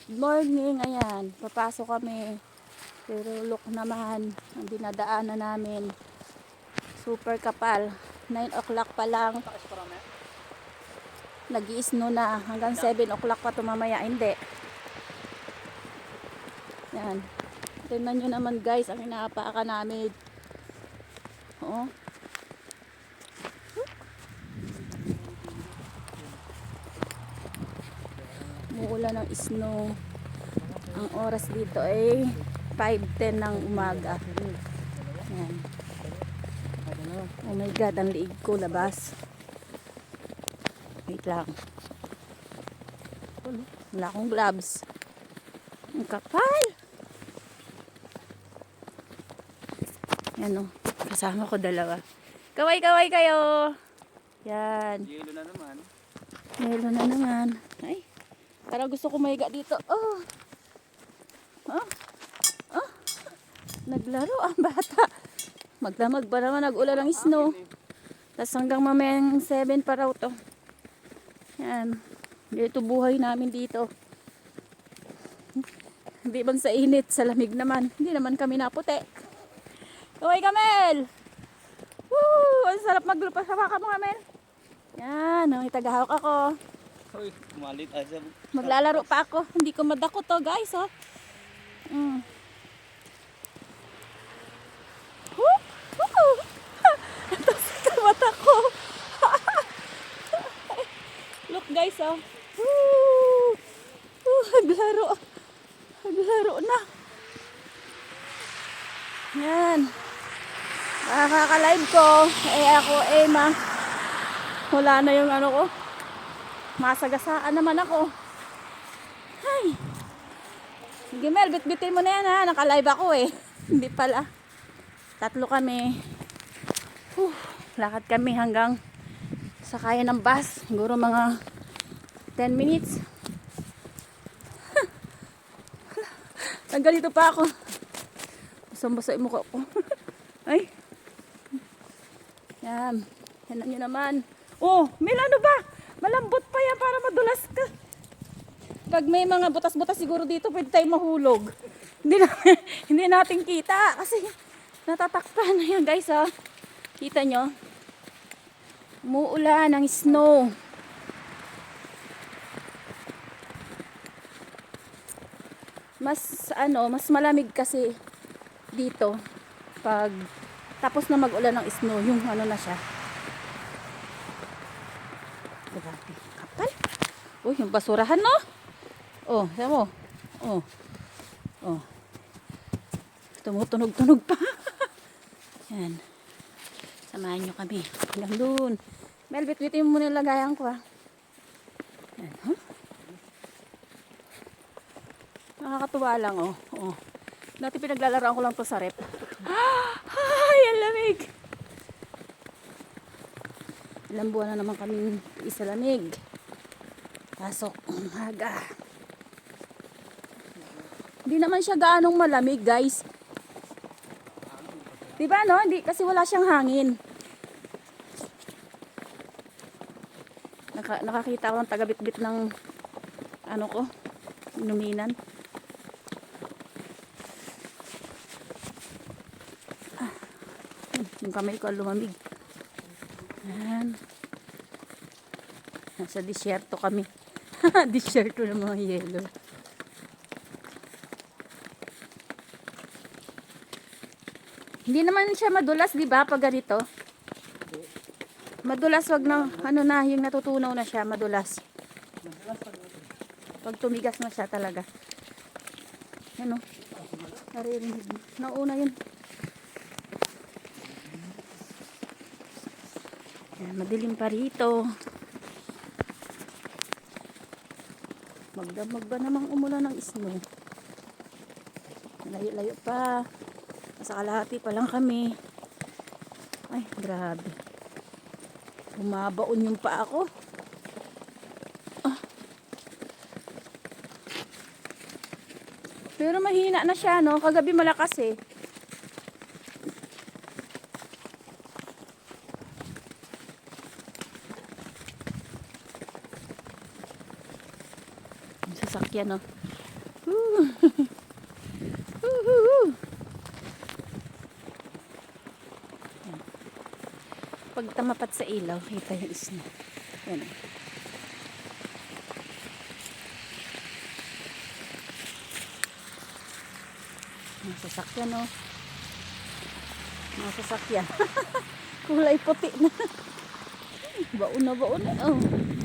Morning, ayan. Papasok kami. Pero look naman ang dinadaanan namin. Super kapal. 9 o'clock pa lang. Nag-i-snow na. Hanggang 7 o'clock pa tumamaya. Hindi. Yan. Tingnan nyo naman guys ang inaapakan namin. Oo. Muulan ng snow. Ang oras dito ay 5:10 ng umaga. Yan. Oh my god, ang liig ko labas. Wait lang. Wala akong gloves. Ang kapal. Yan o. Kasama ko dalawa. Kaway-kaway kayo. Yan. Yelo na naman. Yelo na naman. Ay. Parang gusto ko mahiga dito. Oh. Oh. Oh. Naglaro ang bata. Magdamag pa naman, nag-ulan ng snow. Tapos hanggang mamayang 7 pa raw to. Yan. Dito buhay namin dito. Hindi man sa init, sa lamig naman. Hindi naman kami naputi. Kaway Kamel! Woo! Ang sarap maglupa sa baka mo Kamel. Yan, itagahawak ako. Uy, kumalit asa. Maglalaro pa ako. Hindi ko madako to guys, oh. Mata ko. Look guys, oh. Naglaro. Naglaro na. Yan. Nakaka-live ko. Ako, wala na yung ano ko. Masagasaan naman ako. Ay. Sige Mel, bit-bitin mo na yan ha. Naka-live ako eh. Hindi pala. 3 kami. Lakad kami hanggang sakayan ng bus. Siguro mga 10 minutes. Naggalito pa ako. Basang-basa yung mukha ko. Ay. Yan. Yan nyo naman. Oh, Mel, ano ba? Malambot pa yan para madulas ka. Pag may mga butas-butas siguro dito, pwede tayong mahulog. Hindi natin kita kasi natatakpan na yan guys. Oh. Kita nyo? Umuulan ng snow. Mas malamig kasi dito pag tapos na mag-ulan ng snow, yung ano na siya. Grabe, kapal. Uy, yung basurahan no? Oh, sabi mo. Oh. Oh. Tumutunog-tunog pa. Yan. Samahan nyo kami. Hanggang doon. Mel, bitbitin mo muna yung lagayan ko ha. Yan, huh? Nakakatuwa lang oh. Oh. Dati pinaglalaraan ko lang to sa rep. Ay, ang lamig. Ilang buwan na naman kami isa lamig. Pasok umaga. Hindi naman siya gaanong malamig, guys. Diba no? Hindi, kasi wala siyang hangin. Nakakita ko ng tagabitbit ng ano ko, inuminan. Yung kamay ko lumamig. Yan. Nasa disyerto kami. Disyerto ng mga yelo. Hindi naman siya madulas, di ba, pag ganito? Madulas, wag na, ano na, yung natutunaw na siya, madulas. Pag tumigas na siya talaga. Ano? Naririnig. Nauna yun. Yan, madilim pa rito. Magdamag ba namang umulan ng snow? Layo-layo pa. Sa kalahati pa lang kami. Ay, grabe. Bumabaon yung paa ko. Ah. Pero mahina na siya, no? Kagabi malakas eh. Sasakyan, no? Woohoo! Pag tamapat sa ilaw, kita yung isna. Yan. Ang sasakyan, oh. Mga sasakyan. Kulay puti na. Baon na, oh.